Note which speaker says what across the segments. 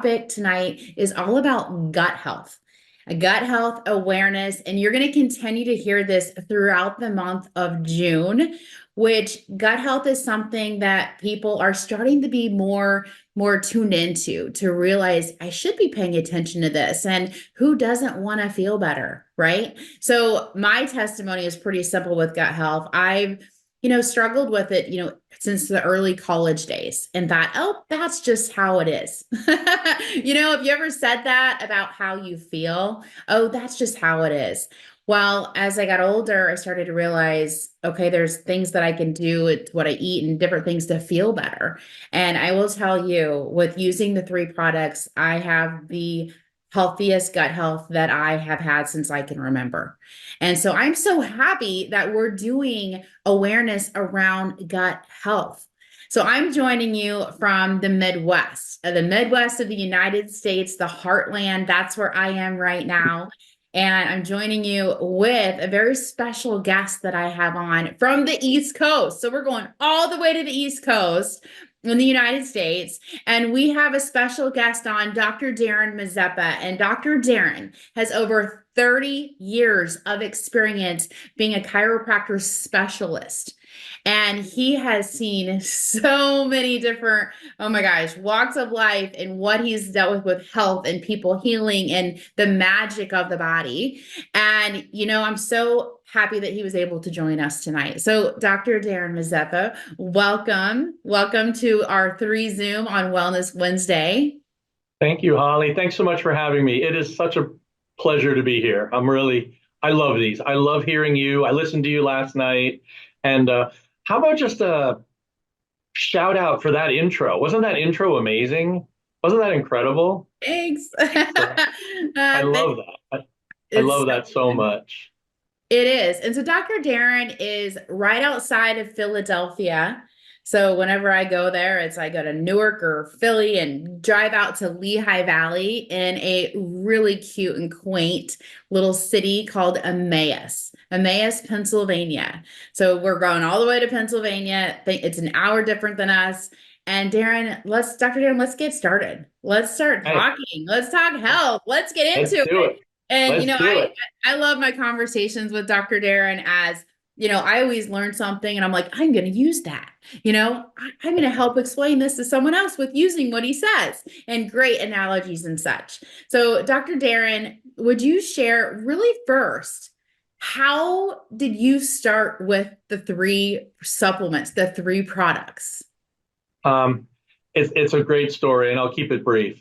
Speaker 1: Topic tonight is all about gut health awareness. And you're going to continue to hear this throughout the month of June, which gut health is something that people are starting to be more tuned into to realize I should be paying attention to this. And who doesn't want to feel better, right? So my testimony is pretty simple with gut health. I've struggled with it, since the early college days and thought, oh, that's just how it is. Have you ever said that about how you feel? Oh, that's just how it is. Well, as I got older, I started to realize, okay, there's things that I can do with what I eat and different things to feel better. And I will tell you, with using the three products, I have the healthiest gut health that I have had since I can remember. And so I'm so happy that we're doing awareness around gut health. So I'm joining you from the Midwest of the United States, the heartland. That's where I am right now. And I'm joining you with a very special guest that I have on from the East Coast. So we're going all the way to the East Coast in the United States. And we have a special guest on, Dr. Darren Mazeppa. And Dr. Darren has over 30 years of experience being a chiropractor specialist. And he has seen so many different, oh my gosh, walks of life and what he's dealt with health and people healing and the magic of the body. And, I'm so happy that he was able to join us tonight. So, Dr. Darren Mazeppa, welcome. Welcome to our 3Zoom on Wellness Wednesday.
Speaker 2: Thank you, Holly. Thanks so much for having me. It is such a pleasure to be here. I love these. I love hearing you. I listened to you last night. And how about just a shout out for that intro? Wasn't that intro amazing? Wasn't that incredible?
Speaker 1: Thanks.
Speaker 2: I
Speaker 1: Thanks.
Speaker 2: love that. I
Speaker 1: It's
Speaker 2: love that so much.
Speaker 1: It is. And so Dr. Darren is right outside of Philadelphia. So whenever I go there, I go to Newark or Philly and drive out to Lehigh Valley in a really cute and quaint little city called Emmaus, Pennsylvania. So we're going all the way to Pennsylvania. It's an hour different than us. And Dr. Darren, let's get started. Let's start
Speaker 2: Hey,
Speaker 1: talking. Let's talk health. Let's get
Speaker 2: let's
Speaker 1: into
Speaker 2: do
Speaker 1: it.
Speaker 2: it.
Speaker 1: And
Speaker 2: Let's do it.
Speaker 1: I love my conversations with Dr. Darren as, I always learn something and I'm like, I'm going to use that. I'm going to help explain this to someone else with using what he says and great analogies and such. So, Dr. Darren, would you share really first, how did you start with the three supplements, the three products?
Speaker 2: Um, it's a great story, and I'll keep it brief.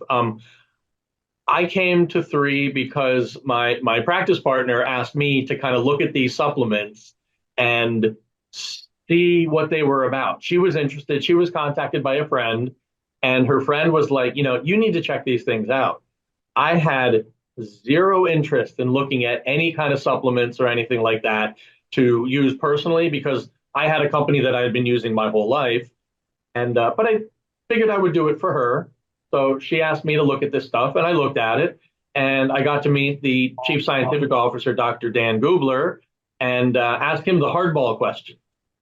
Speaker 2: I came to three because my practice partner asked me to kind of look at these supplements and see what they were about. She was interested. She was contacted by a friend, and her friend was like, you need to check these things out. I had zero interest in looking at any kind of supplements or anything like that to use personally because I had a company that I had been using my whole life. And but I figured I would do it for her. So she asked me to look at this stuff, and I looked at it, and I got to meet the chief scientific officer, Dr. Dan Gubler, and ask him the hardball question.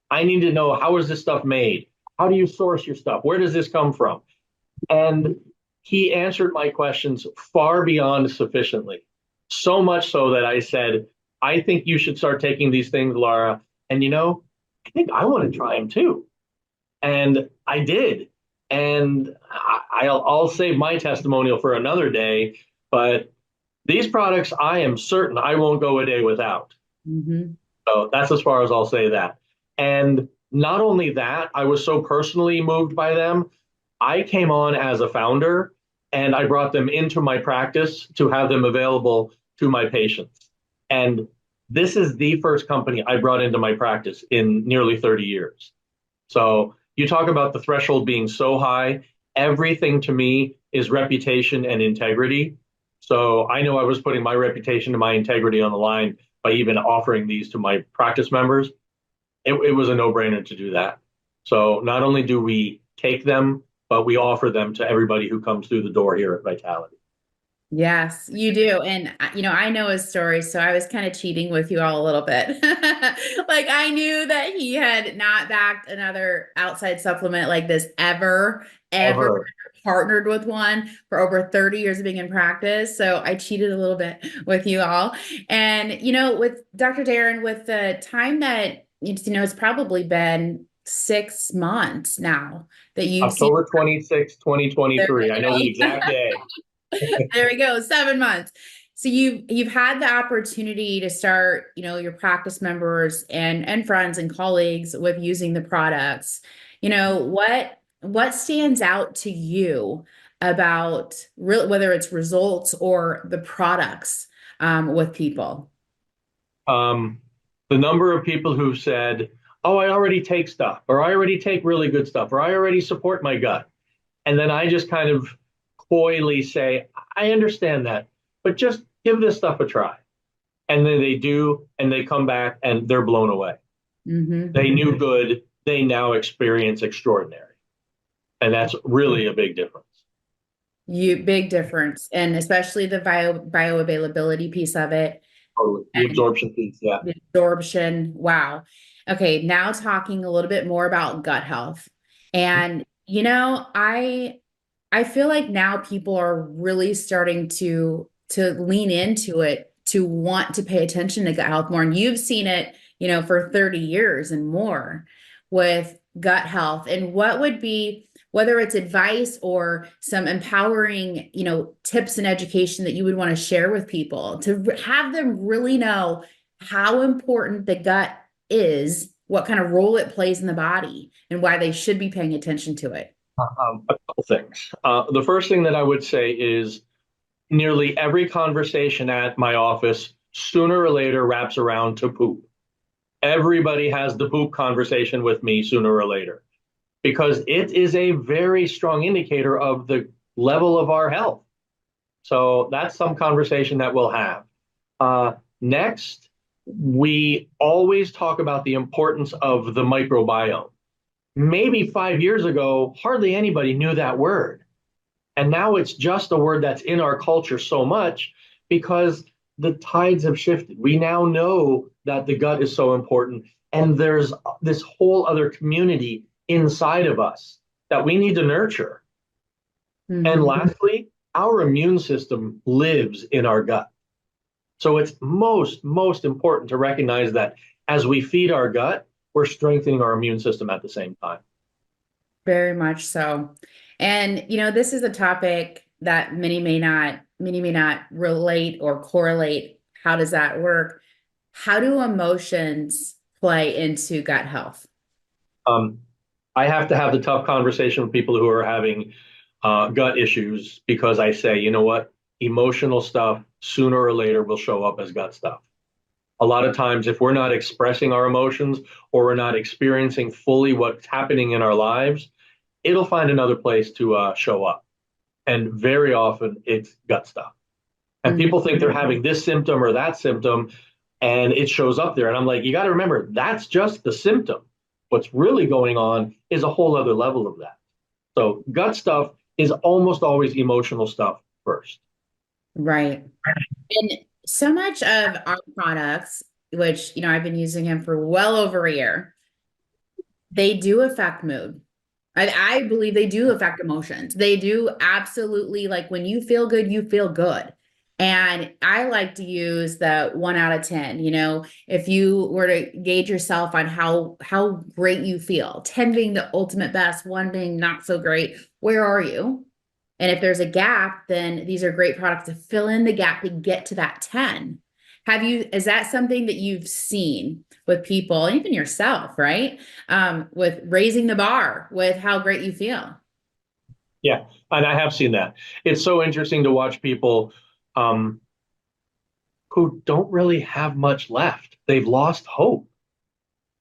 Speaker 2: I need to know, how is this stuff made? How do you source your stuff? Where does this come from? And he answered my questions far beyond sufficiently. So much so that I said, I think you should start taking these things, Laura. And I think I want to try them too. And I did. And I'll save my testimonial for another day. But these products, I am certain I won't go a day without.
Speaker 1: Mm-hmm.
Speaker 2: So that's as far as I'll say that. And not only that, I was so personally moved by them. I came on as a founder and I brought them into my practice to have them available to my patients. And this is the first company I brought into my practice in nearly 30 years. So you talk about the threshold being so high. Everything to me is reputation and integrity. So I know I was putting my reputation and my integrity on the line by even offering these to my practice members. It was a no-brainer to do that. So not only do we take them, but we offer them to everybody who comes through the door here at Vitality.
Speaker 1: Yes, you do. And, I know his story, so I was kind of cheating with you all a little bit. Like, I knew that he had not backed another outside supplement like this ever,
Speaker 2: Ever.
Speaker 1: partnered with one for over 30 years of being in practice. So I cheated a little bit with you all. And, with Dr. Darren, with the time that, it's probably been 6 months now that you've seen.
Speaker 2: October 26,
Speaker 1: There
Speaker 2: 2023. I know the
Speaker 1: we
Speaker 2: exact
Speaker 1: go.
Speaker 2: day.
Speaker 1: There we go, 7 months. So you've had the opportunity to start, your practice members and friends and colleagues with using the products. What stands out to you about whether it's results or the products with people?
Speaker 2: Um, the number of people who've said, "Oh, I already take stuff," or "I already take really good stuff," or "I already support my gut," and then I just kind of coyly say, "I understand that, but just give this stuff a try." And then they do, and they come back and they're blown away. They
Speaker 1: Mm-hmm.
Speaker 2: knew good, they now experience extraordinary. And that's really a big difference.
Speaker 1: Big difference, and especially the bioavailability piece of it.
Speaker 2: Totally. The absorption piece, yeah.
Speaker 1: The absorption. Wow. Okay, now talking a little bit more about gut health. And I feel like now people are really starting to lean into it, to want to pay attention to gut health more. And you've seen it, for 30 years and more with gut health. And what would be, whether it's advice or some empowering, tips and education that you would want to share with people to have them really know how important the gut is, what kind of role it plays in the body, and why they should be paying attention to it.
Speaker 2: A couple things. The first thing that I would say is nearly every conversation at my office sooner or later wraps around to poop. Everybody has the poop conversation with me sooner or later because it is a very strong indicator of the level of our health. So that's some conversation that we'll have. Next, we always talk about the importance of the microbiome. Maybe 5 years ago, hardly anybody knew that word. And now it's just a word that's in our culture so much because the tides have shifted. We now know that the gut is so important. And there's this whole other community inside of us that we need to nurture. And lastly, our immune system lives in our gut. So it's most important to recognize that as we feed our gut, we're strengthening our immune system at the same time.
Speaker 1: Very much so. And this is a topic that many may not relate or correlate. How does that work? How do emotions play into gut health?
Speaker 2: Um, I have to have the tough conversation with people who are having gut issues because I say, you know what? Emotional stuff sooner or later will show up as gut stuff. A lot of times, if we're not expressing our emotions or we're not experiencing fully what's happening in our lives, it'll find another place to show up. And very often it's gut stuff. And people think they're having this symptom or that symptom, and it shows up there. And I'm like, you got to remember, that's just the symptom. What's really going on is a whole other level of that. So gut stuff is almost always emotional stuff first.
Speaker 1: Right. And so much of our products, which, I've been using them for well over a year, they do affect mood. I believe they do affect emotions. They do absolutely, like when you feel good, you feel good. And I like to use the 1 out of 10. If you were to gauge yourself on how great you feel, 10 being the ultimate best, one being not so great, where are you? And if there's a gap, then these are great products to fill in the gap to get to that 10. Is that something that you've seen with people, and even yourself, right? With raising the bar with how great you feel?
Speaker 2: Yeah, and I have seen that. It's so interesting to watch people um, who don't really have much left. They've lost hope.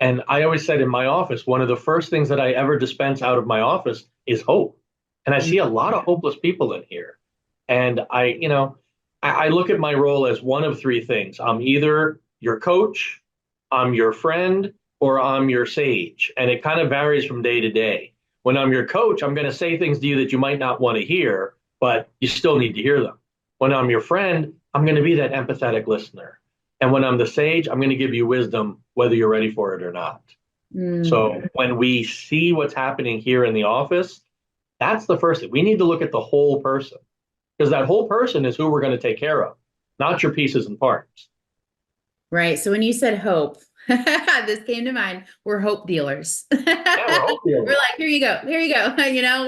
Speaker 2: And I always said in my office, one of the first things that I ever dispense out of my office is hope. And I see a lot of hopeless people in here. And I look at my role as one of three things. I'm either your coach, I'm your friend, or I'm your sage. And it kind of varies from day to day. When I'm your coach, I'm going to say things to you that you might not want to hear, but you still need to hear them. When I'm your friend, I'm going to be that empathetic listener. And when I'm the sage, I'm going to give you wisdom, whether you're ready for it or not.
Speaker 1: Mm.
Speaker 2: So when we see what's happening here in the office, That's the first thing. We need to look at the whole person because that whole person is who we're going to take care of, not your pieces and parts.
Speaker 1: Right. So when you said hope, this came to mind. We're hope dealers.
Speaker 2: Yeah, we're hope
Speaker 1: We're
Speaker 2: dealers.
Speaker 1: like, here you go, here you go.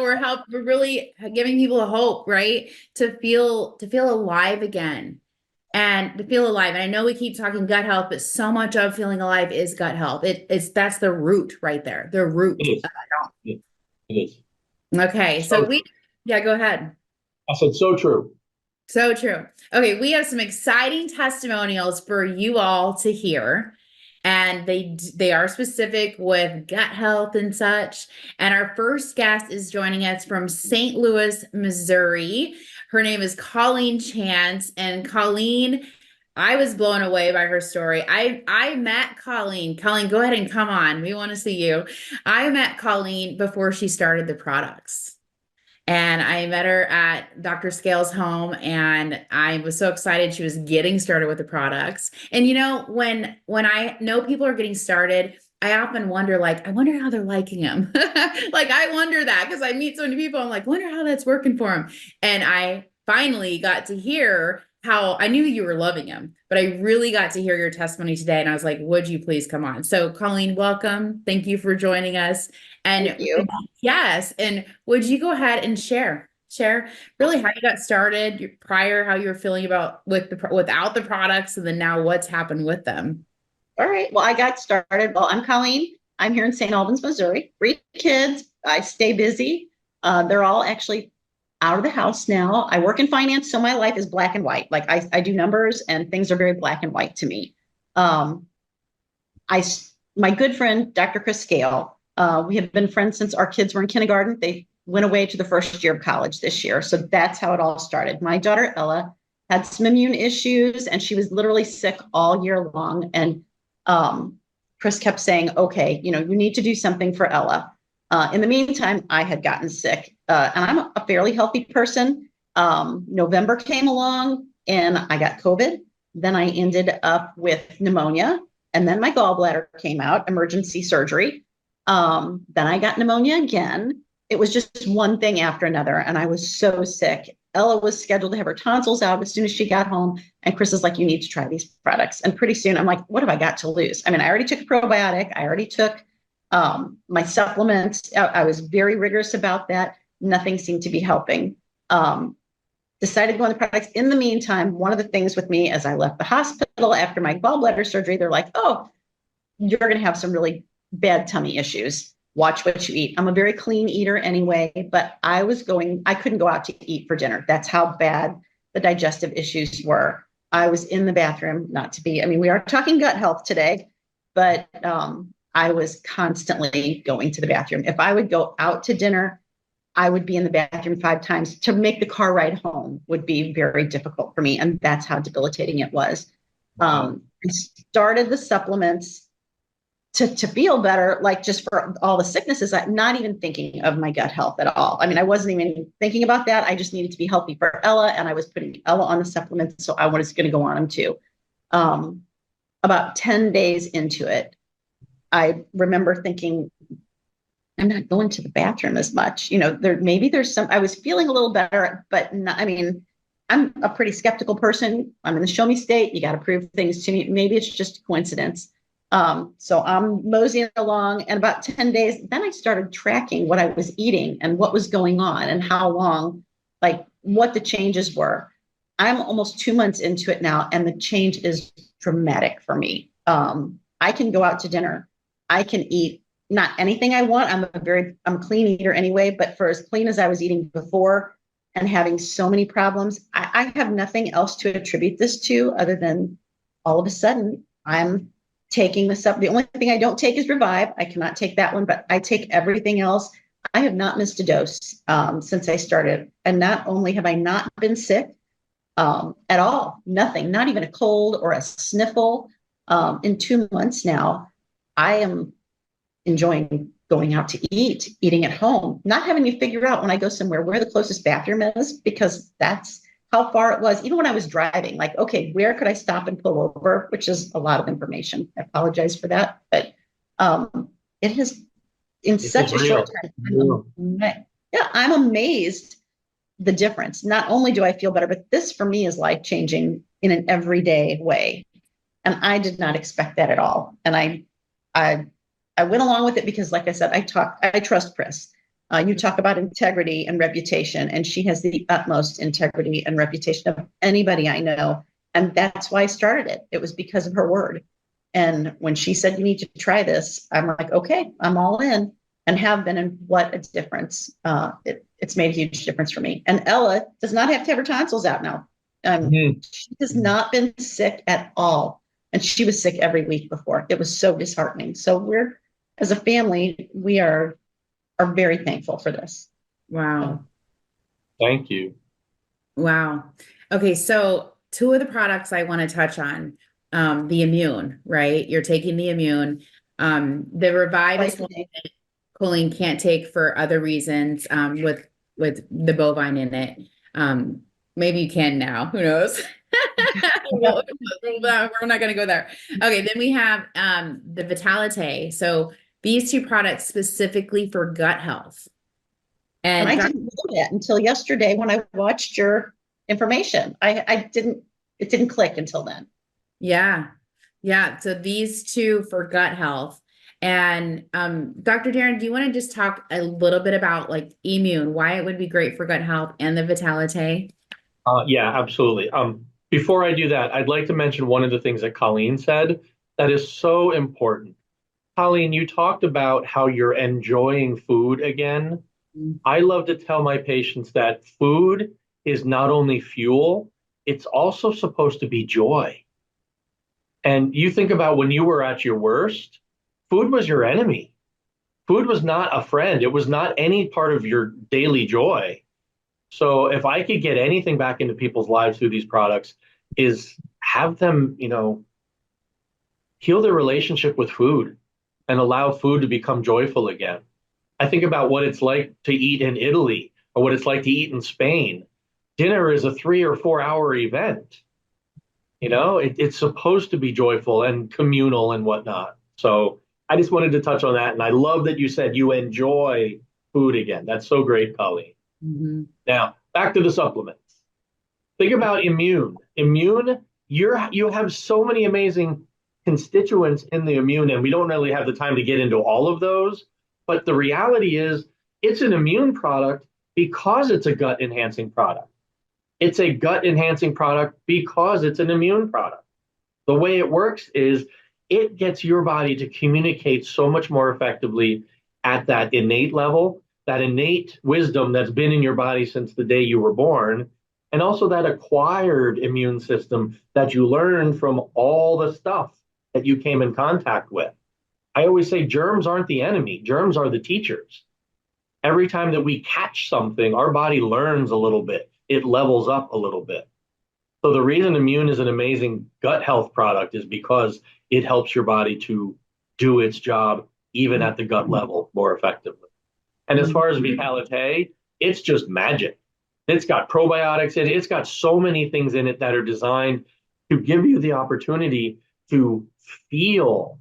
Speaker 1: We're really giving people a hope, right? To feel alive again and to feel alive. And I know we keep talking gut health, but so much of feeling alive is gut health. It's that's the root right there, the
Speaker 2: It
Speaker 1: root.
Speaker 2: is. It is.
Speaker 1: Okay.
Speaker 2: So true.
Speaker 1: Yeah, go ahead.
Speaker 2: I said, so true.
Speaker 1: So true. Okay, we have some exciting testimonials for you all to hear. And they are specific with gut health and such. And our first guest is joining us from St. Louis, Missouri. Her name is Colleen Chance. And Colleen, I was blown away by her story. I met Colleen. Colleen, go ahead and come on. We want to see you. I met Colleen before she started the products. And I met her at Dr. Scale's home, and I was so excited she was getting started with the products. And when I know people are getting started, I often wonder, like, I wonder how they're liking them. Like, I wonder that because I meet so many people. I'm like, wonder how that's working for them. And I finally got to hear how I knew you were loving him, but I really got to hear your testimony today. And I was like, would you please come on? So, Colleen, welcome. Thank you for joining us.
Speaker 3: Thank
Speaker 1: And
Speaker 3: you.
Speaker 1: yes, and would you go ahead and share really how you got started, how you were feeling about without the products, and then now what's happened with them?
Speaker 3: All right. Well, I got started. Well, I'm Colleen. I'm here in St. Albans, Missouri. 3 kids. I stay busy. They're all actually out of the house now. I work in finance, so my life is black and white. Like I do numbers, and things are very black and white to me. Um, I my good friend, Dr. Chris Scale. We have been friends since our kids were in kindergarten. They went away to the first year of college this year. So that's how it all started. My daughter, Ella, had some immune issues and she was literally sick all year long. And Chris kept saying, okay, you need to do something for Ella. In the meantime, I had gotten sick and I'm a fairly healthy person. November came along and I got COVID. Then I ended up with pneumonia and then my gallbladder came out, emergency surgery. Then I got pneumonia again. It was just one thing after another. And I was so sick. Ella was scheduled to have her tonsils out as soon as she got home. And Chris is like, you need to try these products. And pretty soon I'm like, what have I got to lose? I mean, I already took a probiotic. I already took my supplements. I was very rigorous about that. Nothing seemed to be helping. Decided to go on the products. In the meantime, one of the things with me as I left the hospital after my gallbladder surgery, they're like, oh, you're going to have some really bad tummy issues. Watch what you eat. I'm a very clean eater anyway, but I couldn't go out to eat for dinner. That's how bad the digestive issues were. I was in the bathroom, we are talking gut health today, but I was constantly going to the bathroom. If I would go out to dinner, I would be in the bathroom 5 times. To make the car ride home would be very difficult for me. And that's how debilitating it was. I started the supplements to feel better, like just for all the sicknesses, I'm not even thinking of my gut health at all. I mean, I wasn't even thinking about that. I just needed to be healthy for Ella, and I was putting Ella on the supplements, so I was going to go on them too. About 10 days into it, I remember thinking, I'm not going to the bathroom as much. I was feeling a little better, but not, I mean, I'm a pretty skeptical person. I'm in the show me state. You got to prove things to me. Maybe it's just a coincidence. So I'm moseying along, and about 10 days, then I started tracking what I was eating and what was going on and how long, like what the changes were. I'm almost 2 months into it now, and the change is dramatic for me. I can go out to dinner. I can eat not anything I want. I'm a clean eater anyway, but for as clean as I was eating before and having so many problems, I have nothing else to attribute this to other than all of a sudden I'm taking this up. The only thing I don't take is Revive. I cannot take that one, but I take everything else. I have not missed a dose since I started. And not only have I not been sick at all, nothing, not even a cold or a sniffle. In 2 months now, I am enjoying going out to eating at home, not having to figure out when I go somewhere where the closest bathroom is, because that's how far it was. Even when I was driving, like, okay, where could I stop and pull over? Which is a lot of information. I apologize for that, but it has in such a short time. Yeah, I'm amazed the difference. Not only do I feel better, but this for me is life changing in an everyday way. And I did not expect that at all. And I, I went along with it because, like I said, I trust Chris. You talk about integrity and reputation, and she has the utmost integrity and reputation of anybody I know. And that's why I started it. It was because of her word. And when she said, you need to try this, I'm like, okay, I'm all in and have been. And what a difference. It's made a huge difference for me. And Ella does not have to have her tonsils out now.
Speaker 2: Mhm.
Speaker 3: She has not been sick at all. And she was sick every week before. It was so disheartening. So we're, as a family, we are very thankful for this.
Speaker 1: Wow.
Speaker 2: Thank you.
Speaker 1: Wow. Okay, so two of the products I want to touch on, the immune, right? You're taking the immune. The Revive is one that Colleen can't take for other reasons, with the bovine in it. Maybe you can now, who knows? Well, we're not going to go there. Okay, then we have the Vitalite. So these two products specifically for gut health.
Speaker 3: And I
Speaker 1: And
Speaker 3: didn't know that until yesterday when I watched your information. It didn't click until then.
Speaker 1: yeah. Yeah. So these two for gut health. And Dr. Darren, do you want to just talk a little bit about like immune, why it would be great for gut health and the Vitalite?
Speaker 2: Yeah, absolutely. Before I do that, I'd like to mention one of the things that Colleen said that is so important. Colleen, you talked about how you're enjoying food again. I love to tell my patients that food is not only fuel, it's also supposed to be joy. And you think about when you were at your worst, food was your enemy. Food was not a friend. It was not any part of your daily joy. So if I could get anything back into people's lives through these products, is have them, heal their relationship with food and allow food to become joyful again. I think about what it's like to eat in Italy or what it's like to eat in Spain. Dinner is a 3 or 4 hour event. It's supposed to be joyful and communal and whatnot. So I just wanted to touch on that. And I love that you said you enjoy food again. That's so great, Colleen.
Speaker 1: Mm-hmm.
Speaker 2: Now, back to the supplements. Think about immune. Immune, you have so many amazing constituents in the immune, and we don't really have the time to get into all of those. But the reality is, it's an immune product because it's a gut enhancing product. It's a gut enhancing product because it's an immune product. The way it works is it gets your body to communicate so much more effectively at that innate level, that innate wisdom that's been in your body since the day you were born, and also that acquired immune system that you learned from all the stuff that you came in contact with. I always say germs aren't the enemy, germs are the teachers. Every time that we catch something, our body learns a little bit, it levels up a little bit. So the reason immune is an amazing gut health product is because it helps your body to do its job even at the gut level more effectively. And as far as Vitalite, it's just magic. It's got probiotics in it. It's got so many things in it that are designed to give you the opportunity to feel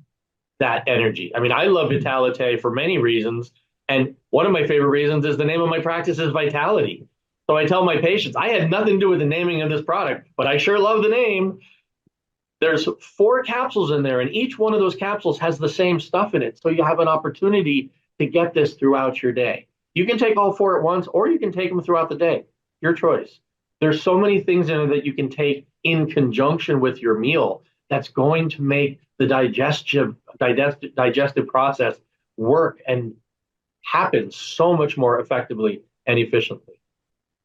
Speaker 2: that energy. I mean, I love Vitalite for many reasons. And one of my favorite reasons is the name of my practice is Vitality. So I tell my patients, I had nothing to do with the naming of this product, but I sure love the name. There's 4 capsules in there, and each one of those capsules has the same stuff in it. So you have an opportunity to get this throughout your day. You can take all 4 at once, or you can take them throughout the day. Your choice. There's so many things in it that you can take in conjunction with your meal that's going to make the digestive process work and happen so much more effectively and efficiently.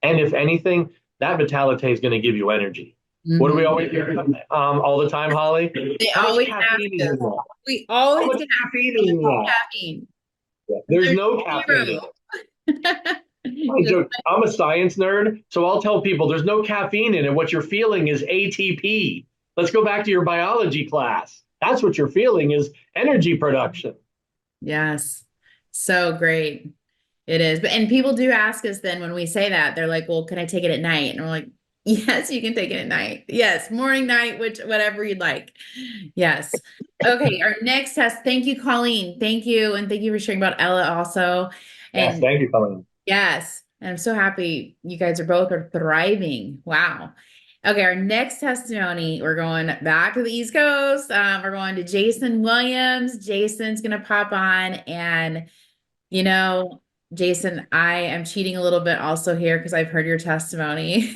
Speaker 2: And if anything, that Vitalite is going to give you energy. Mm-hmm. What do we always hear all the time, Holly?
Speaker 1: They always ask us. We always
Speaker 2: have caffeine in that.
Speaker 1: Caffeine.
Speaker 2: Yeah, there's no caffeine. I'm a science nerd, so I'll tell people there's no caffeine in it. What you're feeling is ATP. Let's go back to your biology class. That's what you're feeling is energy production.
Speaker 1: Yes. So great. It is. And people do ask us then when we say that, they're like, well, can I take it at night? And we're like, yes, you can take it at night. Yes. Morning, night, whatever you'd like. Yes. Okay. Our next test. Thank you, Colleen. Thank you. And thank you for sharing about Ella also. And
Speaker 2: yes, thank you, Colleen.
Speaker 1: Yes. And I'm so happy you guys are both are thriving. Wow. Okay, our next testimony, we're going back to the East Coast. We're going to Jason Williams. Jason's gonna pop on, and you know, Jason, I am cheating a little bit also here because I've heard your testimony.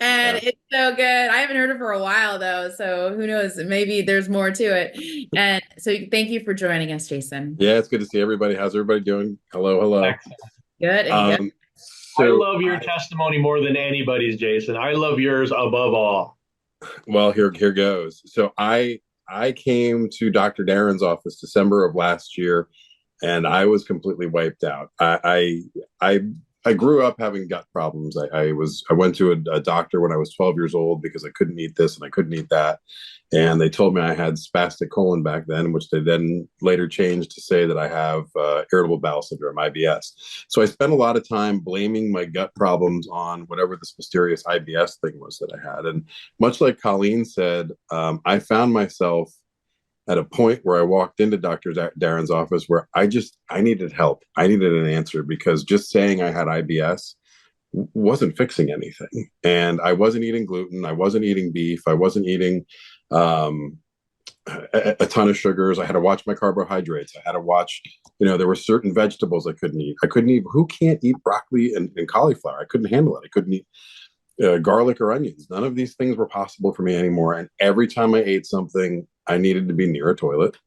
Speaker 1: And
Speaker 4: Yeah.
Speaker 1: it's so good. I haven't heard it for a while though, so who knows? Maybe there's more to it. And so thank you for joining us, Jason.
Speaker 4: Yeah, it's good to see everybody. How's everybody doing? Hello, hello.
Speaker 2: Excellent.
Speaker 1: Good and good.
Speaker 4: Um,
Speaker 2: I
Speaker 4: so
Speaker 2: love your testimony more than anybody's, Jason. I love yours above all.
Speaker 4: well, here goes. So I came to Dr. Darren's office December of last year, and I was completely wiped out. I grew up having gut problems. I went to a doctor when I was 12 years old because I couldn't eat this and I couldn't eat that, and they told me I had spastic colon back then, which they then later changed to say that I have irritable bowel syndrome (IBS). So I spent a lot of time blaming my gut problems on whatever this mysterious IBS thing was that I had, and much like Colleen said, I found myself at a point where I walked into Dr. Darren's office where I needed help. I needed an answer because just saying I had IBS wasn't fixing anything. And I wasn't eating gluten. I wasn't eating beef. I wasn't eating um, a ton of sugars. I had to watch my carbohydrates. I had to watch, there were certain vegetables I couldn't eat. I couldn't eat, who can't eat broccoli and cauliflower? I couldn't handle it. I couldn't eat garlic or onions. None of these things were possible for me anymore. And every time I ate something, I needed to be near a toilet.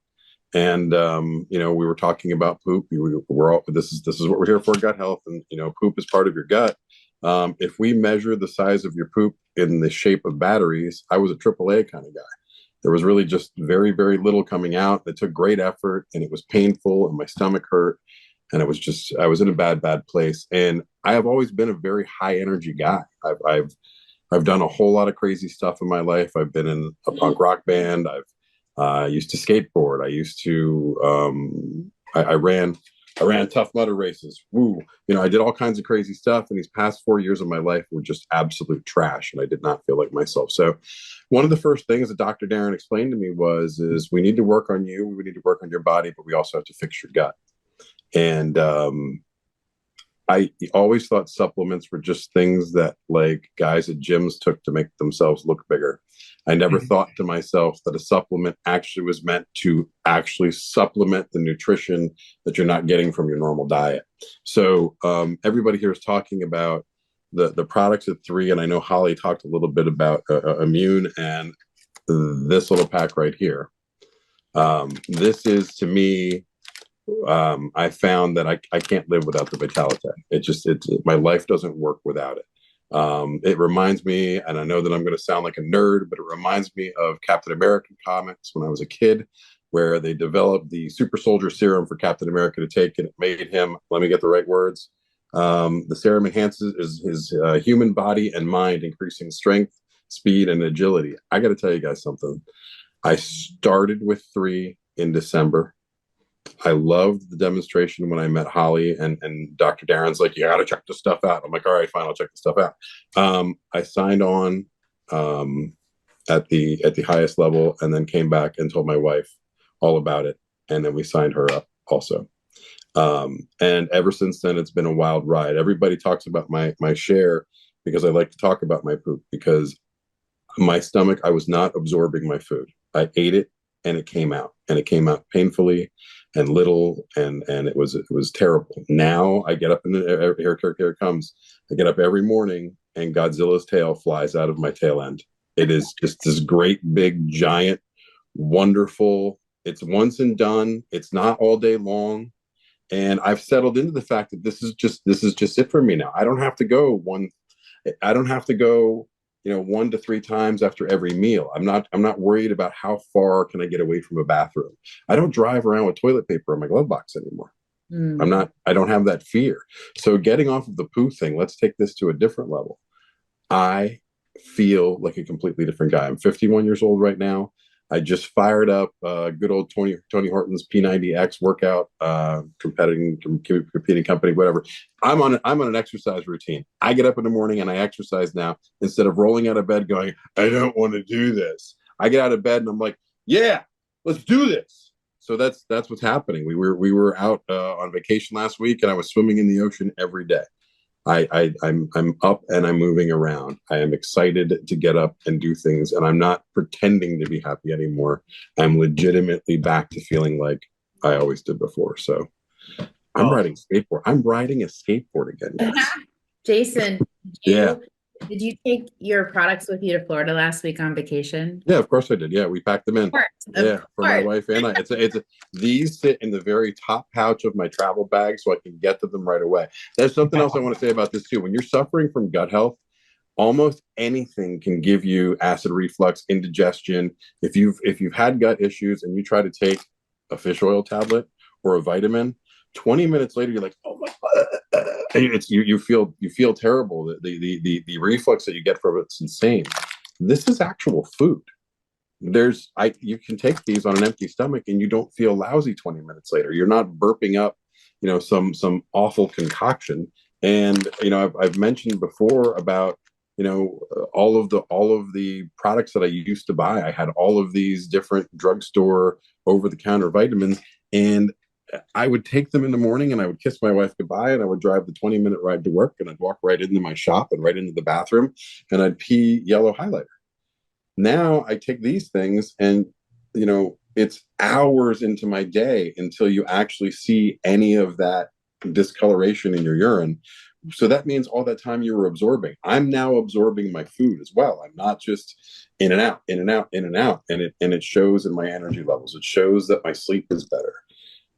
Speaker 4: And we were talking about poop. We're all this is what we're here for, gut health, and poop is part of your gut. If we measure the size of your poop in the shape of batteries, I was a AAA kind of guy. There was really just very, very little coming out. It took great effort, and it was painful, and my stomach hurt, and I was in a bad place. And I have always been a very high energy guy. I've done a whole lot of crazy stuff in my life. I've been in a punk rock band. I've used to skateboard. I used to I ran Tough Mudder races. Woo. I did all kinds of crazy stuff. And these past 4 years of my life were just absolute trash. And I did not feel like myself. So one of the first things that Dr. Darren explained to me is we need to work on you. We need to work on your body, but we also have to fix your gut. And I always thought supplements were just things that like guys at gyms took to make themselves look bigger. I never thought to myself that a supplement actually was meant to actually supplement the nutrition that you're not getting from your normal diet. So everybody here is talking about the products at 3, and I know Holly talked a little bit about Immune and this little pack right here. This is, to me, I found that I can't live without the Vitality. My life doesn't work without it. It reminds me, and I know that I'm going to sound like a nerd, but it reminds me of Captain America comics when I was a kid, where they developed the super soldier serum for Captain America to take, and it made him, let me get the right words. The serum enhances his human body and mind, increasing strength, speed, and agility. I got to tell you guys something. I started with 3 in December. I loved the demonstration when I met Holly, and Dr. Darren's like, you got to check this stuff out. I'm like, all right, fine, I'll check this stuff out. I signed on at the highest level, and then came back and told my wife all about it. And then we signed her up also. And ever since then, it's been a wild ride. Everybody talks about my share because I like to talk about my poop, because my stomach, I was not absorbing my food. I ate it and it came out, and it came out painfully and little, and it was terrible. Now I get up here it comes. I get up every morning and Godzilla's tail flies out of my tail end. It is just this great, big, giant, wonderful. It's once and done. It's not all day long. And I've settled into the fact that this is just it for me now. I don't have to go 1 to 3 times after every meal. I'm not worried about how far can I get away from a bathroom. I don't drive around with toilet paper in my glove box anymore. I don't have that fear. So getting off of the poo thing, let's take this to a different level. I feel like a completely different guy. I'm 51 years old right now. I just fired up good old Tony Horton's P90X workout, competing company, whatever. I'm on an exercise routine. I get up in the morning and I exercise now, instead of rolling out of bed going, I don't want to do this. I get out of bed and I'm like, yeah, let's do this. So that's what's happening. We were out on vacation last week, and I was swimming in the ocean every day. I'm up and I'm moving around. I am excited to get up and do things, and I'm not pretending to be happy anymore. I'm legitimately back to feeling like I always did before. So I'm riding skateboard. I'm riding a skateboard again, guys.
Speaker 1: Jason,
Speaker 4: Yeah.
Speaker 1: did you take your products with you to Florida last week on vacation?
Speaker 4: Yeah, of course I did. Yeah, we packed them in.
Speaker 1: Of course,
Speaker 4: Yeah, for my wife and I. These sit in the very top pouch of my travel bag, so I can get to them right away. There's something else I want to say about this too. When you're suffering from gut health, almost anything can give you acid reflux, indigestion. If you've had gut issues and you try to take a fish oil tablet or a vitamin, 20 minutes later you're like, oh my god, you feel terrible. The reflux that you get from it's insane. This is actual food. You can take these on an empty stomach and you don't feel lousy 20 minutes later. You're not burping up, some awful concoction. And I've mentioned before about all of the products that I used to buy. I had all of these different drugstore over the counter vitamins, and I would take them in the morning and I would kiss my wife goodbye, and I would drive the 20-minute ride to work, and I'd walk right into my shop and right into the bathroom, and I'd pee yellow highlighter. Now I take these things and, it's hours into my day until you actually see any of that discoloration in your urine. So that means all that time you were absorbing, I'm now absorbing my food as well. I'm not just in and out, in and out, in and out. And it shows in my energy levels. It shows that my sleep is better.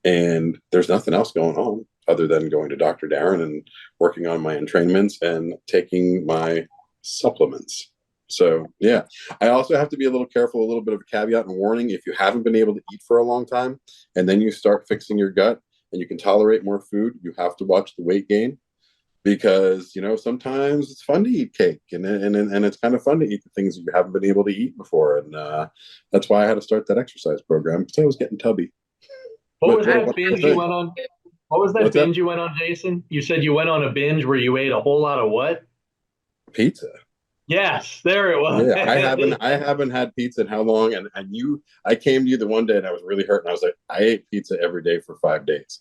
Speaker 4: And there's nothing else going on other than going to Dr. Darren and working on my entrainments and taking my supplements. So, yeah, I also have to be a little careful, a little bit of a caveat and warning. If you haven't been able to eat for a long time and then you start fixing your gut and you can tolerate more food, you have to watch the weight gain, because, sometimes it's fun to eat cake and it's kind of fun to eat the things that you haven't been able to eat before. And that's why I had to start that exercise program, because I was getting tubby.
Speaker 2: What was that binge you went on? What was that binge you went on, Jason? You said you went on a binge where you ate a whole lot of what?
Speaker 4: Pizza.
Speaker 2: Yes, there it was.
Speaker 4: Yeah, I haven't had pizza in how long? And I came to you the one day and I was really hurt, and I was like, I ate pizza every day for 5 days.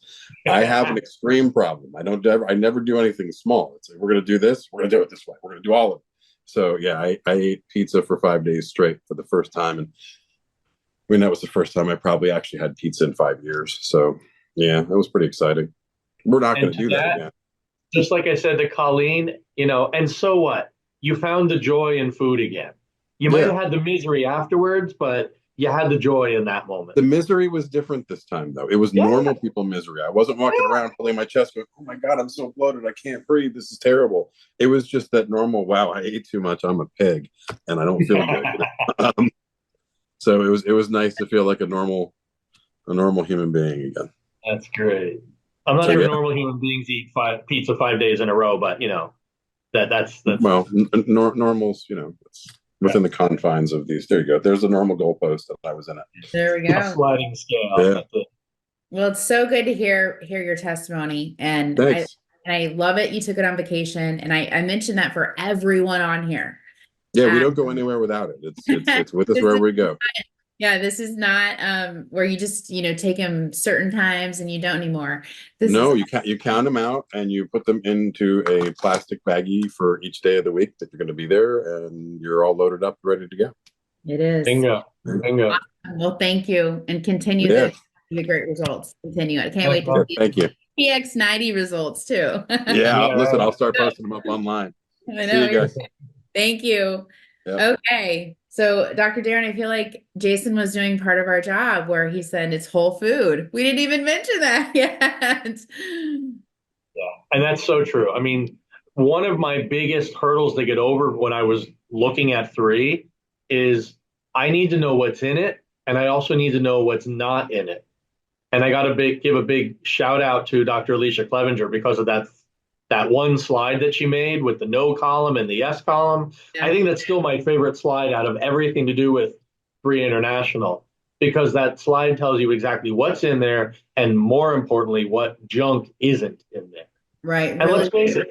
Speaker 4: I have an extreme problem. I never do anything small. It's like, we're gonna do this, we're gonna do it this way, we're gonna do all of it. So yeah, I ate pizza for 5 days straight for the first time, and that was the first time I probably actually had pizza in 5 years. So yeah, that was pretty exciting. We're not going to do that again.
Speaker 2: Just like I said to Colleen, and so what? You found the joy in food again. You might have had the misery afterwards, but you had the joy in that moment.
Speaker 4: The misery was different this time, though. It was normal people misery. I wasn't walking around pulling my chest going, oh my God, I'm so bloated, I can't breathe, this is terrible. It was just that normal, wow, I ate too much, I'm a pig, and I don't feel good. So it was nice to feel like a normal human being again.
Speaker 2: That's great. I'm not sure normal human beings eat pizza 5 days in a row, but that's
Speaker 4: well, normal's it's within the confines of these. There you go. There's a normal goalpost that I was in it.
Speaker 1: There we go.
Speaker 2: A sliding scale.
Speaker 4: Yeah.
Speaker 1: Well, it's so good to hear your testimony, and I love it. You took it on vacation, and I mentioned that for everyone on here.
Speaker 4: Yeah, we don't go anywhere without it. It's with us wherever we go.
Speaker 1: Yeah, this is not where you just take them certain times and you don't anymore.
Speaker 4: You count them out and you put them into a plastic baggie for each day of the week that you're going to be there, and you're all loaded up, ready to go.
Speaker 1: It is.
Speaker 2: Bingo.
Speaker 1: Awesome. Well, thank you, and continue the great results. Continue. I can't wait to see
Speaker 4: thank you.
Speaker 1: PX90 results too.
Speaker 4: Yeah, listen, I'll start posting them up online.
Speaker 1: I know.
Speaker 4: See you guys.
Speaker 1: Thank you.
Speaker 4: Yep.
Speaker 1: Okay. So, Dr. Darren, I feel like Jason was doing part of our job where he said it's whole food. We didn't even mention that yet.
Speaker 2: Yeah, and that's so true. I mean, one of my biggest hurdles to get over when I was looking at 3 is I need to know what's in it, and I also need to know what's not in it. And I got to give a big shout out to Dr. Alicia Clevenger because of that one slide that she made with the no column and the yes column. Yeah. I think that's still my favorite slide out of everything to do with 3 International, because that slide tells you exactly what's in there, and more importantly, what junk isn't in there.
Speaker 1: Right.
Speaker 2: And let's face it,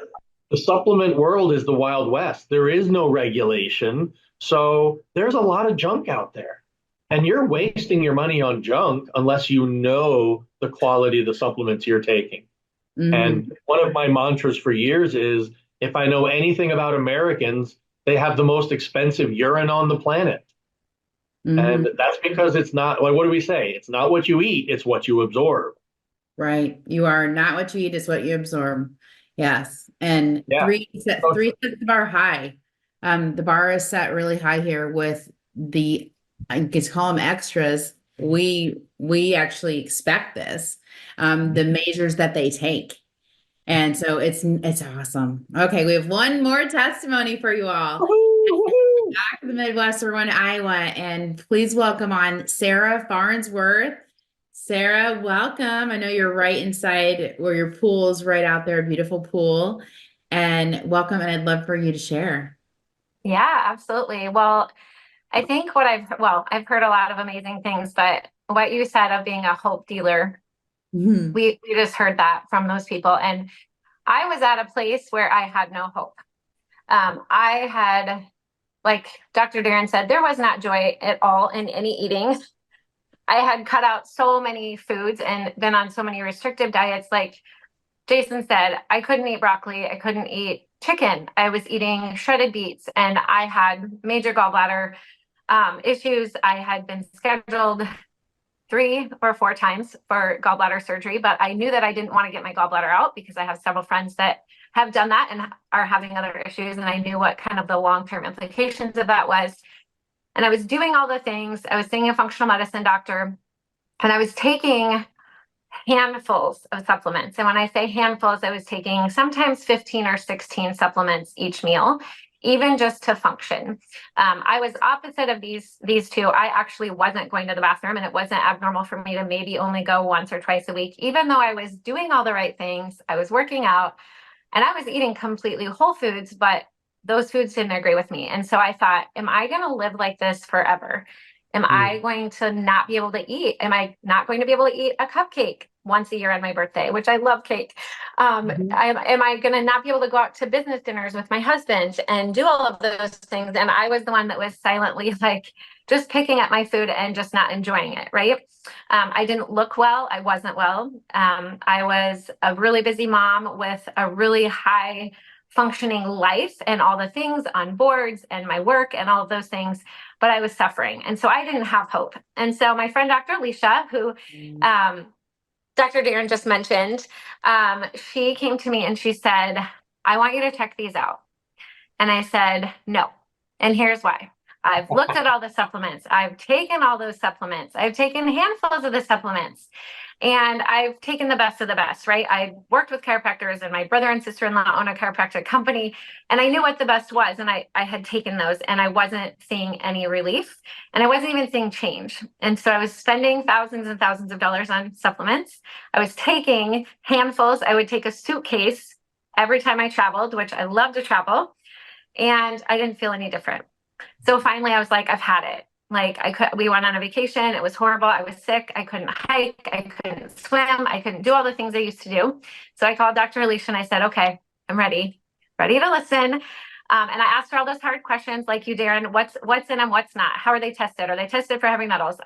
Speaker 2: the supplement world is the Wild West. There is no regulation. So there's a lot of junk out there. And you're wasting your money on junk unless you know the quality of the supplements you're taking.
Speaker 1: Mhm.
Speaker 2: And one of my mantras for years is if I know anything about Americans, they have the most expensive urine on the planet.
Speaker 1: Mhm.
Speaker 2: And that's because it's not, like, what do we say? It's not what you eat, it's what you absorb.
Speaker 1: Right. You are not what you eat, is what you absorb. Yes. And
Speaker 2: Yeah. So
Speaker 1: three sets the bar high. The bar is set really high here with the, I guess call them extras. We actually expect this. The measures that they take. And so it's awesome. Okay, we have one more testimony for you all. Back to the Midwest, we're going to Iowa, and please welcome on Sarah Farnsworth. Sarah, welcome. I know you're right inside where your pool is right out there, a beautiful pool. And welcome, and I'd love for you to share.
Speaker 5: Yeah, absolutely. Well, I think I've heard a lot of amazing things, but what you said of being a hope dealer,
Speaker 1: Mhm.
Speaker 5: we just heard that from those people. And I was at a place where I had no hope. I had, like Dr. Darren said, there was not joy at all in any eating. I had cut out so many foods and been on so many restrictive diets. Like Jason said, I couldn't eat broccoli. I couldn't eat chicken. I was eating shredded beets, and I had major gallbladder issues. I had been scheduled 3 or 4 times for gallbladder surgery, but I knew that I didn't want to get my gallbladder out because I have several friends that have done that and are having other issues. And I knew what kind of the long-term implications of that was. And I was doing all the things. I was seeing a functional medicine doctor, and I was taking handfuls of supplements. And when I say handfuls, I was taking sometimes 15 or 16 supplements each meal, even just to function. I was opposite of these two. I actually wasn't going to the bathroom, and it wasn't abnormal for me to maybe only go once or twice a week, even though I was doing all the right things. I was working out and I was eating completely whole foods, but those foods didn't agree with me. And so I thought, am I going to live like this forever? Am I going to not be able to eat? Am I not going to be able to eat a cupcake once a year on my birthday, which I love cake? Am I going to not be able to go out to business dinners with my husband and do all of those things? And I was the one that was silently like just picking at my food and just not enjoying it, right? I didn't look well. I wasn't well. I was a really busy mom with a really high functioning life and all the things on boards and my work and all of those things, but I was suffering. And so I didn't have hope. And so my friend, Dr. Alicia, who Dr. Darren just mentioned, she came to me and she said, I want you to check these out. And I said, no. And here's why. I've looked at all the supplements. I've taken all those supplements. I've taken handfuls of the supplements. And I've taken the best of the best, right? I worked with chiropractors, and my brother and sister-in-law own a chiropractic company, and I knew what the best was. And I had taken those, and I wasn't seeing any relief, and I wasn't even seeing change. And so I was spending thousands and thousands of dollars on supplements. I was taking handfuls. I would take a suitcase every time I traveled, which I love to travel, and I didn't feel any different. So finally I was like, I've had it. Like we went on a vacation. It was horrible. I was sick. I couldn't hike. I couldn't swim. I couldn't do all the things I used to do. So I called Dr. Alicia and I said, okay, I'm ready to listen. And I asked her all those hard questions like you, Darren, what's in them, what's not? How are they tested? Are they tested for heavy metals?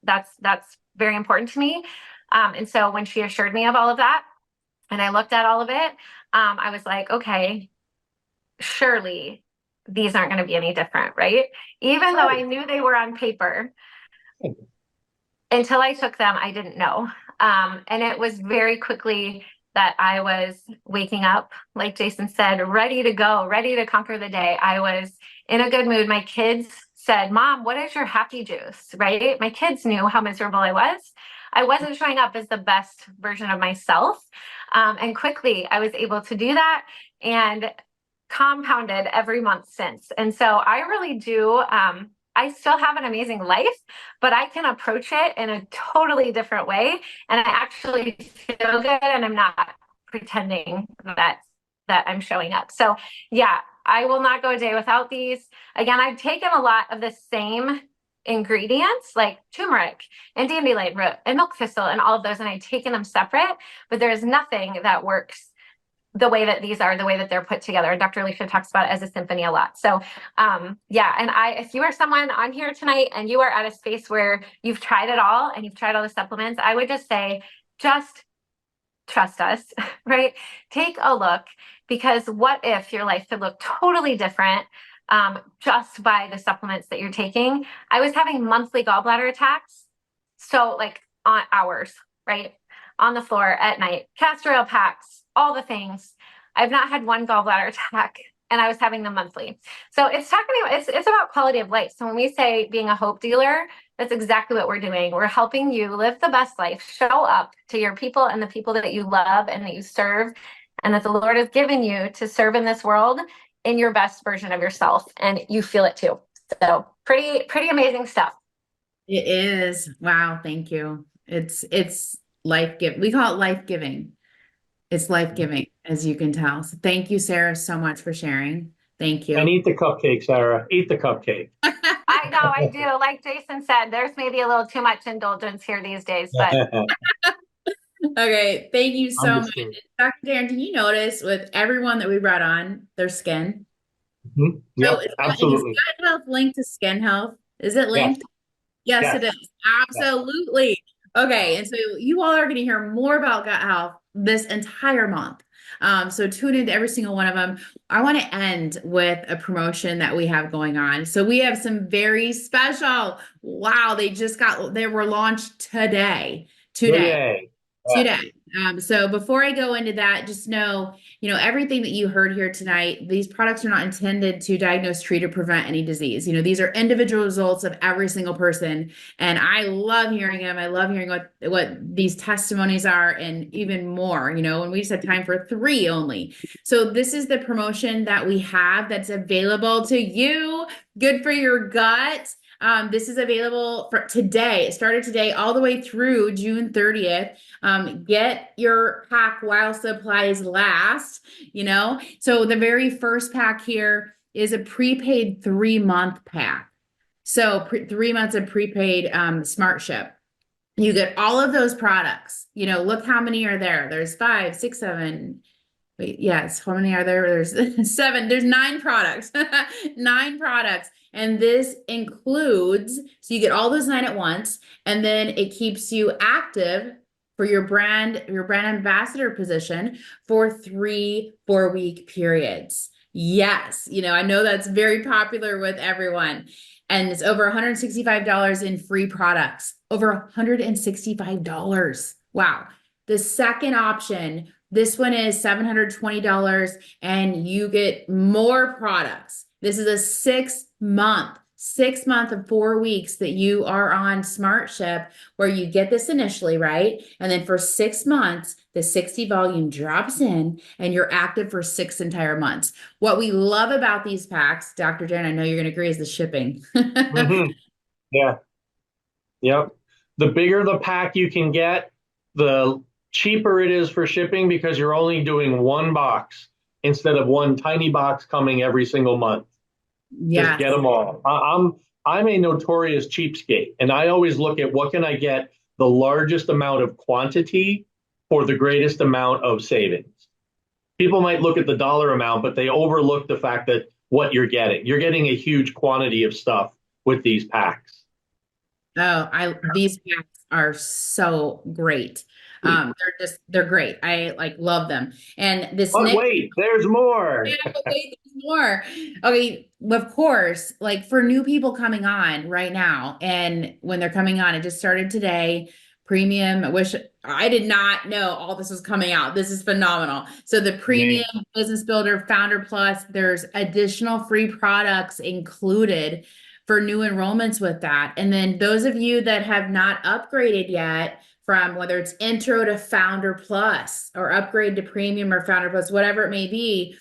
Speaker 5: That's very important to me. And so when she assured me of all of that and I looked at all of it, I was like, okay, surely these aren't going to be any different, right? Even though I knew they were on paper, until I took them, I didn't know. And it was very quickly that I was waking up, like Jason said, ready to go, ready to conquer the day. I was in a good mood. My kids said, Mom, what is your happy juice, right? My kids knew how miserable I was. I wasn't showing up as the best version of myself. And quickly I was able to do that and compounded every month since. And so I really do, I still have an amazing life, but I can approach it in a totally different way. And I actually feel good, and I'm not pretending that I'm showing up. So yeah, I will not go a day without these. Again, I've taken a lot of the same ingredients like turmeric and dandelion root and milk thistle and all of those, and I've taken them separate, but there's nothing that works the way that these are, the way that they're put together. Dr. Alicia talks about it as a symphony a lot. So yeah, and if you are someone on here tonight and you are at a space where you've tried it all and you've tried all the supplements, I would just say, just trust us, right? Take a look, because what if your life could look totally different just by the supplements that you're taking? I was having monthly gallbladder attacks. So like on hours, right? On the floor at night, castor oil packs, all the things. I've not had one gallbladder attack, and I was having them monthly. So it's about quality of life. So when we say being a hope dealer, that's exactly what we're doing. We're helping you live the best life, show up to your people and the people that you love and that you serve, and that the Lord has given you to serve in this world in your best version of yourself. And you feel it too. So pretty amazing stuff.
Speaker 1: It is. Wow. Thank you. It's life-giving. We call it life-giving. It's life-giving, as you can tell. So thank you, Sarah, so much for sharing. Thank you.
Speaker 2: And eat the cupcake, Sarah. Eat the cupcake.
Speaker 5: I know, I do. Like Jason said, there's maybe a little too much indulgence here these days, but
Speaker 1: Okay. Thank you so much.
Speaker 2: Understood.
Speaker 1: Dr. Darren, can you notice with everyone that we brought on, their skin?
Speaker 2: Mhm. Yep,
Speaker 1: So is
Speaker 2: absolutely.
Speaker 1: gut health linked to skin health? Is it linked? Yes,
Speaker 2: Yes.
Speaker 1: it is. Absolutely. Okay. And so you all are going to hear more about gut health this entire month. So tune into every single one of them. I want to end with a promotion that we have going on. So we have some very special. Wow. They were launched today.
Speaker 2: Yay.
Speaker 1: Today. So before I go into that, just know, everything that you heard here tonight, these products are not intended to diagnose, treat, or prevent any disease. These are individual results of every single person. And I love hearing them. I love hearing what these testimonies are and even more, and we just had time for 3 only. So this is the promotion that we have that's available to you. Good for your gut. This is available for today. It started today all the way through June 30th. Get your pack while supplies last, So the very first pack here is a prepaid 3-month pack. So 3 months of prepaid Smart Ship. You get all of those products. Look how many are there. There's 5, 6, 7. Wait, yes. How many are there? There's 7. There's 9 products. 9 products. And this includes, so you get all those 9 at once, and then it keeps you active for your brand ambassador position for 3 4-week periods. Yes. I know that's very popular with everyone. And it's over $165 in free products. Over $165. Wow. The second option, this one is $720 and you get more products. This is a 6-month of 4 weeks that you are on Smart Ship, where you get this initially, right? And then for 6 months, the 60 volume drops in and you're active for 6 entire months. What we love about these packs, Dr. Jen, I know you're going to agree, is the shipping.
Speaker 2: Mhm. Yeah. Yep. The bigger the pack you can get, the cheaper it is for shipping, because you're only doing 1 box instead of 1 tiny box coming every single month.
Speaker 1: Yes.
Speaker 2: Just get them all. I'm a notorious cheapskate, and I always look at what can I get the largest amount of quantity for the greatest amount of savings. People might look at the dollar amount, but they overlook the fact that what you're getting. You're getting a huge quantity of stuff with these packs.
Speaker 1: These packs are so great. They're great. I love them. And this
Speaker 2: But wait, there's more.
Speaker 1: Yeah, but wait, there's more. Okay, of course, for new people coming on right now, and when they're coming on, it just started today. Premium. I wish I did not know all this was coming out. This is phenomenal. So the Premium Business Builder Founder Plus, there's additional free products included for new enrollments with that. And then those of you that have not upgraded yet, from whether it's Intro to Founder Plus or upgrade to Premium or Founder Plus, whatever it may be,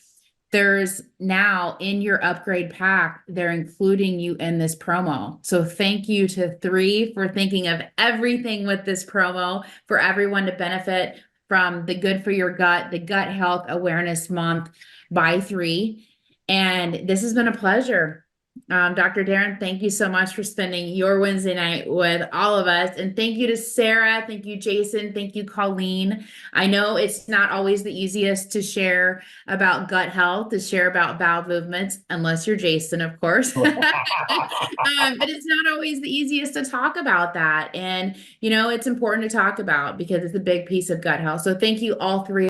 Speaker 1: there's now in your upgrade pack, they're including you in this promo. So thank you to 3 for thinking of everything with this promo for everyone to benefit from the Good for Your Gut, the Gut Health Awareness Month by 3. And this has been a pleasure. Dr. Darren, thank you so much for spending your Wednesday night with all of us. And thank you to Sarah. Thank you, Jason. Thank you, Colleen. I know it's not always the easiest to share about gut health, to share about bowel movements, unless you're Jason, of course. But it's not always the easiest to talk about that. And, it's important to talk about because it's a big piece of gut health. So thank you all three